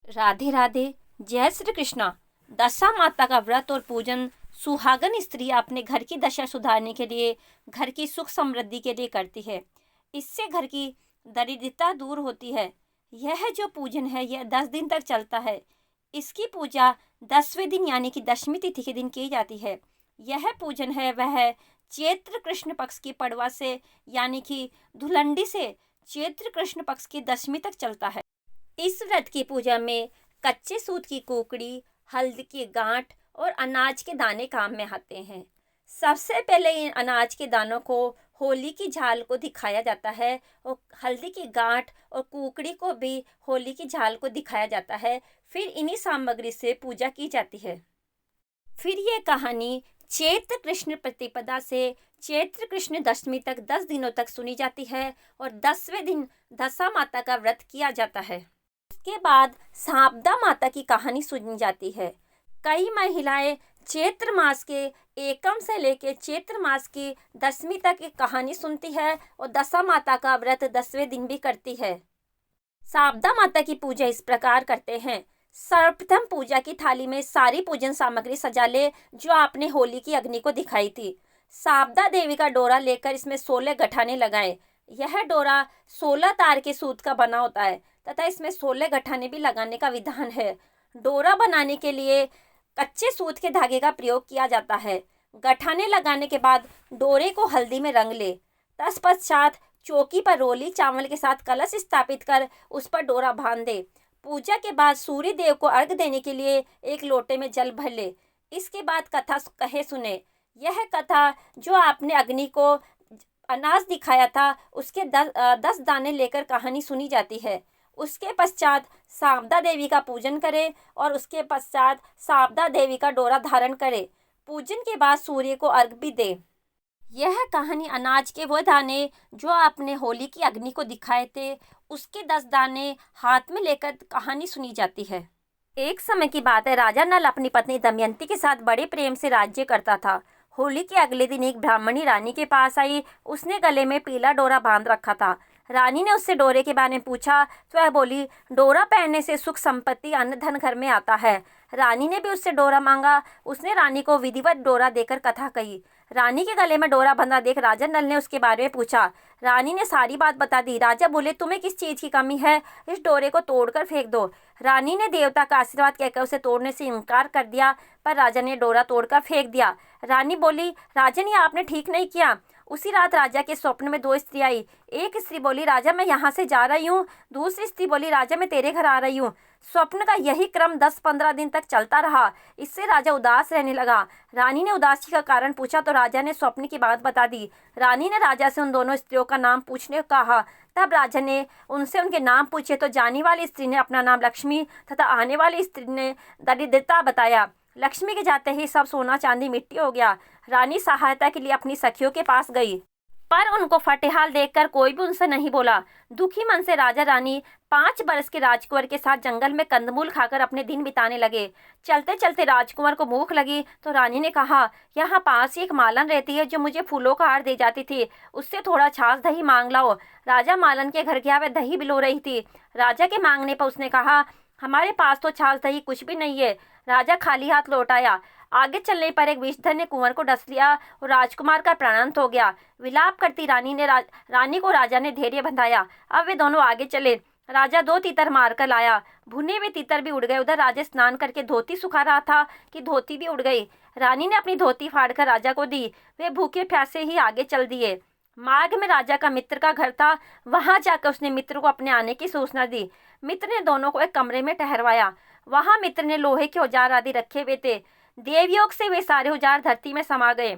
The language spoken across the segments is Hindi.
राधे राधे। जय श्री कृष्णा। दशा माता का व्रत और पूजन सुहागन स्त्री अपने घर की दशा सुधारने के लिए, घर की सुख समृद्धि के लिए करती है। इससे घर की दरिद्रता दूर होती है। यह जो पूजन है यह 10 दिन तक चलता है। इसकी पूजा 10वें दिन यानी कि दशमी तिथि के दिन की जाती है। यह पूजन है वह चैत्र कृष्ण पक्ष की पड़वा से यानी कि धुलंडी से चैत्र कृष्ण पक्ष की दशमी तक चलता है। इस व्रत की पूजा में कच्चे सूत की कुकड़ी, हल्दी की गांठ और अनाज के दाने काम में आते हैं। सबसे पहले इन अनाज के दानों को होली की झाल को दिखाया जाता है और हल्दी की गांठ और कुकड़ी को भी होली की झाल को दिखाया जाता है। फिर इन्हीं सामग्री से पूजा की जाती है। फिर ये कहानी चैत्र कृष्ण प्रतिपदा से चैत्र कृष्ण दशमी तक 10 दिनों तक सुनी जाती है और 10वें दिन दशा माता का व्रत किया जाता है। के बाद शारदा माता की कहानी सुनी जाती है। कई महिलाएं चैत्र मास के एकम से लेकर चैत्र मास की दशमी तक की कहानी सुनती है और दशा माता का व्रत 10वें दिन भी करती है। शारदा माता की पूजा इस प्रकार करते हैं। सर्वप्रथम पूजा की थाली में सारी पूजन सामग्री सजा ले जो आपने होली की अग्नि को दिखाई थी। शारदा देवी का डोरा लेकर इसमें 16 गठाने लगाए। यह डोरा 16 तार के सूत का बना होता है तथा इसमें 16 गठाने भी लगाने का विधान है। डोरा बनाने के लिए कच्चे सूत के धागे का प्रयोग किया जाता है। गठाने लगाने के बाद डोरे को हल्दी में रंग ले। तत्पश्चात चौकी पर रोली चावल के साथ कलश स्थापित कर उस पर डोरा बांध दे। पूजा के बाद सूर्य देव को अर्घ देने के लिए एक लोटे में जल भर ले। इसके बाद कथा कहे सुने। यह कथा जो आपने अग्नि को अनाज दिखाया था उसके 10 दाने लेकर कहानी सुनी जाती है। उसके पश्चात शारदा देवी का पूजन करें और उसके पश्चात शारदा देवी का डोरा धारण करें। पूजन के बाद सूर्य को अर्घ भी दे। यह कहानी अनाज के वो दाने जो आपने होली की अग्नि को दिखाए थे उसके 10 दाने हाथ में लेकर कहानी सुनी जाती है। एक समय की बात है, राजा नल अपनी पत्नी दमयंती के साथ बड़े प्रेम से राज्य करता था। होली के अगले दिन एक ब्राह्मणी रानी के पास आई। उसने गले में पीला डोरा बांध रखा था। रानी ने उससे डोरे के बारे में पूछा तो वह बोली, डोरा पहनने से सुख संपत्ति अन्न धन घर में आता है। रानी ने भी उससे डोरा मांगा। उसने रानी को विधिवत डोरा देकर कथा कही। रानी के गले में डोरा बंधा देख राजा नल ने उसके बारे में पूछा। रानी ने सारी बात बता दी। राजा बोले, तुम्हें किस चीज़ की कमी है, इस डोरे को तोड़कर फेंक दो। रानी ने देवता का आशीर्वाद कहकर उसे तोड़ने से इनकार कर दिया, पर राजा ने डोरा तोड़कर फेंक दिया। रानी बोली, राजन ये आपने ठीक नहीं किया। उसी रात राजा के स्वप्न में 2 स्त्री आई। एक स्त्री बोली, राजा मैं यहाँ से जा रही हूँ। दूसरी स्त्री बोली, राजा मैं तेरे घर आ रही हूँ। स्वप्न का यही क्रम 10-15 दिन तक चलता रहा। इससे राजा उदास रहने लगा। रानी ने उदासी का कारण पूछा तो राजा ने स्वप्न की बात बता दी। रानी ने राजा से उन दोनों स्त्रियों का नाम पूछने को कहा। तब राजा ने उनसे उनके नाम पूछे तो जाने वाली स्त्री ने अपना नाम लक्ष्मी तथा आने वाली स्त्री ने दरिद्रता बताया। लक्ष्मी के जाते ही सब सोना चांदी मिट्टी हो गया। रानी सहायता के लिए अपनी सखियों के पास गई, पर उनको फटेहाल देखकर कोई भी उनसे नहीं बोला। दुखी मन से राजा रानी 5 बरस के राजकुंवर के साथ जंगल में कंदमूल खाकर अपने दिन बिताने लगे। चलते चलते राजकुंवर को भूख लगी तो रानी ने कहा, यहाँ पास ही एक मालन रहती है जो मुझे फूलों का हार दे जाती थी, उससे थोड़ा छाछ दही मांग लाओ। राजा मालन के घर गया, वह दही बिलो रही थी। राजा के मांगने पर उसने कहा, हमारे पास तो छाछ दही कुछ भी नहीं है। राजा खाली हाथ लौट आया। आगे चलने पर एक विषधर ने कुंवर को डस लिया और राजकुमार का प्राणांत हो गया। विलाप करती रानी को राजा ने धैर्य बंधाया। अब वे दोनों आगे चले। राजा 2 तीतर मारकर लाया। भुने हुए तीतर भी उड़ गए। उधर राजा स्नान करके धोती सुखा रहा था कि धोती भी उड़ गई। रानी ने अपनी धोती फाड़कर राजा को दी। वे भूखे प्यासे ही आगे चल दिए। मार्ग में राजा का मित्र का घर था। वहां जाकर उसने मित्र को अपने आने की सूचना दी। मित्र ने दोनों को एक कमरे में ठहरवाया। वहां मित्र ने लोहे के औजार आदि रखे हुए थे। देवयोग से वे सारे औजार धरती में समा गए।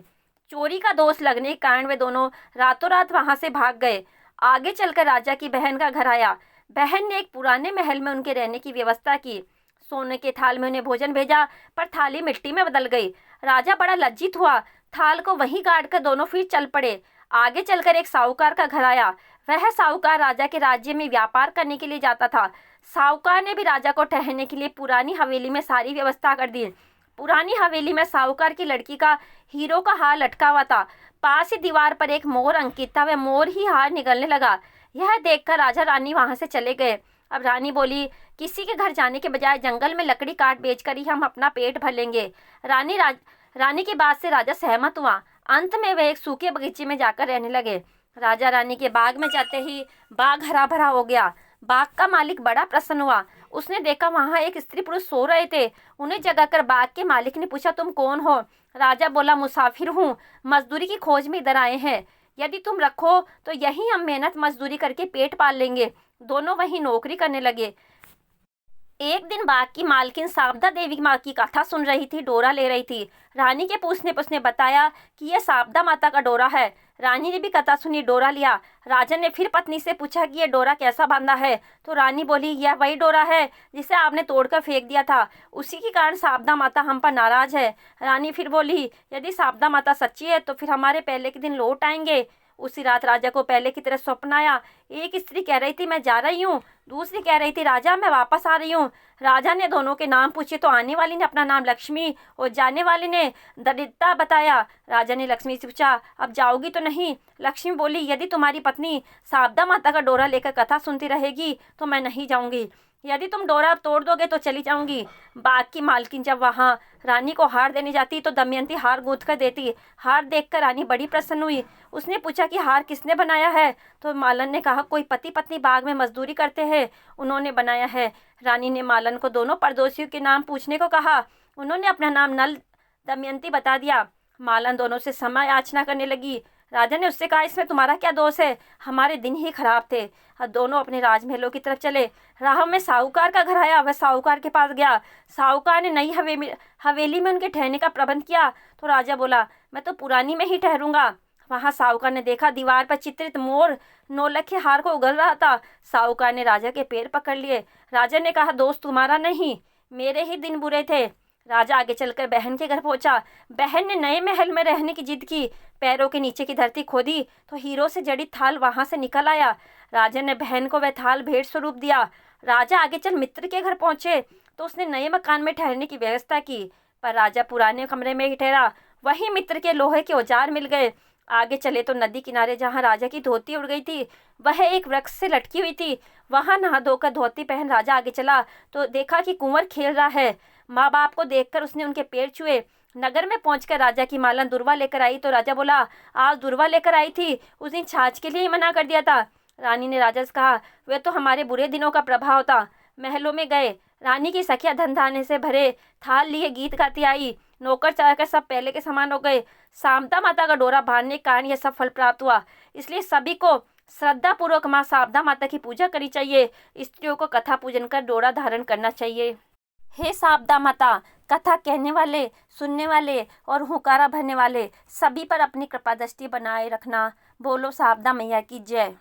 चोरी का दोष लगने के कारण वे दोनों रातों रात वहां से भाग गए। आगे चलकर राजा की बहन का घर आया। बहन ने एक पुराने महल में उनके रहने की व्यवस्था की। सोने के थाल में उन्हें भोजन भेजा, पर थाली मिट्टी में बदल गई। राजा बड़ा लज्जित हुआ। थाल को वहीं गाड़ कर दोनों फिर चल पड़े। आगे चलकर एक साहूकार का घर आया। वह साहूकार राजा के राज्य में व्यापार करने के लिए जाता था। साहूकार ने भी राजा को ठहरने के लिए पुरानी हवेली में सारी व्यवस्था कर दी। पुरानी हवेली में साहूकार की लड़की का हीरो का हार लटका हुआ था। पास ही दीवार पर एक मोर अंकित था। वह मोर ही हार निगलने लगा। यह देखकर राजा रानी वहां से चले गए। अब रानी बोली, किसी के घर जाने के बजाय जंगल में लकड़ी काट बेचकर ही हम अपना पेट भर लेंगे। रानी की बात से राजा सहमत हुआ। अंत में वे एक सूखे बगीचे में जाकर रहने लगे। राजा रानी के बाग में जाते ही बाग हरा भरा हो गया। बाग का मालिक बड़ा प्रसन्न हुआ। उसने देखा वहां एक स्त्री पुरुष सो रहे थे। उन्हें जगाकर बाग के मालिक ने पूछा, तुम कौन हो? राजा बोला, मुसाफिर हूँ, मजदूरी की खोज में इधर आए हैं। यदि तुम रखो तो यहीं हम मेहनत मजदूरी करके पेट पाल लेंगे। दोनों वहीं नौकरी करने लगे। एक दिन बाग की मालकिन शारदा देवी माँ की कथा सुन रही थी, डोरा ले रही थी। रानी के पूछने पर उसने बताया कि यह शारदा माता का डोरा है। रानी ने भी कथा सुनी, डोरा लिया। राजा ने फिर पत्नी से पूछा कि यह डोरा कैसा बांधा है, तो रानी बोली, यह वही डोरा है जिसे आपने तोड़कर फेंक दिया था। उसी के कारण शारदा माता हम पर नाराज है। रानी फिर बोली, यदि शारदा माता सच्ची है तो फिर हमारे पहले के दिन लौट आएंगे। उसी रात राजा को पहले की तरह स्वप्न आया। एक स्त्री कह रही थी, मैं जा रही हूँ। दूसरी कह रही थी, राजा मैं वापस आ रही हूँ। राजा ने दोनों के नाम पूछे तो आने वाली ने अपना नाम लक्ष्मी और जाने वाले ने दरिद्रता बताया। राजा ने लक्ष्मी से पूछा, अब जाओगी तो नहीं? लक्ष्मी बोली, यदि तुम्हारी पत्नी शारदा माता का डोरा लेकर कथा सुनती रहेगी तो मैं नहीं जाऊंगी। यदि तुम डोरा तोड़ दोगे तो चली जाऊंगी। बाग की मालकिन जब वहां रानी को हार देने जाती तो दमयंती हार गूंथ कर देती। हार देखकर रानी बड़ी प्रसन्न हुई। उसने पूछा कि हार किसने बनाया है? तो मालन ने कहा, कोई पति पत्नी बाग में मजदूरी करते हैं, उन्होंने बनाया है। रानी ने मालन को दोनों परदोसियों के नाम पूछने को कहा। उन्होंने अपना नाम नल, दमयंती बता दिया। मालन दोनों से समय याचना करने लगी। राजा ने उससे कहा, इसमें तुम्हारा क्या दोष है? हमारे दिन ही खराब थे। अब दोनों अपने राजमहलों की तरफ चले। राह में साहूकार का घर आया। वह साहूकार के पास गया। साहूकार ने नई हवेली में उनके ठहरने का प्रबंध किया। तो राजा बोला, मैं तो पुरानी में ही ठहरूंगा। वहां साहूकार ने देखा दीवार पर चित्रित मोर नौलखे हार को उगल रहा था। साहूकार ने राजा के पैर पकड़ लिए। राजा ने कहा, दोस्त तुम्हारा नहीं, मेरे ही दिन बुरे थे। राजा आगे चलकर बहन के घर पहुंचा। बहन ने नए महल में रहने की जिद की। पैरों के नीचे की धरती खोदी तो हीरो से जड़ी थाल वहां से निकल आया। राजा ने बहन को वह थाल भेंट स्वरूप दिया। राजा आगे चल मित्र के घर पहुंचे तो उसने नए मकान में ठहरने की व्यवस्था की, पर राजा पुराने कमरे में ही ठहरा। वहीं मित्र के लोहे के औजार मिल गए। आगे चले तो नदी किनारे जहाँ राजा की धोती उड़ गई थी वह एक वृक्ष से लटकी हुई थी। वहां नहा धोकर धोती पहन राजा आगे चला तो देखा कि कुंवर खेल रहा है। माँ बाप को देखकर उसने उनके पैर छुए। नगर में पहुंचकर राजा की मालन दुर्वा लेकर आई तो राजा बोला, आज दुर्वा लेकर आई थी, उस दिन छाछ के लिए ही मना कर दिया था। रानी ने राजा से कहा, वह तो हमारे बुरे दिनों का प्रभाव था। महलों में गए। रानी की सखियां धन धान्य से भरे थाल लिए गीत गाती आई। नौकर चाकर सब पहले के समान हो गए। शारदा माता का डोरा बांधने के कारण यह सब फल प्राप्त हुआ। इसलिए सभी को श्रद्धा पूर्वक माँ शारदा माता की पूजा करनी चाहिए। स्त्रियों को कथा पूजन कर डोरा धारण करना चाहिए। हे शारदा माता, कथा कहने वाले, सुनने वाले और हुकारा भरने वाले सभी पर अपनी कृपा दृष्टि बनाए रखना। बोलो शारदा मैया की जय।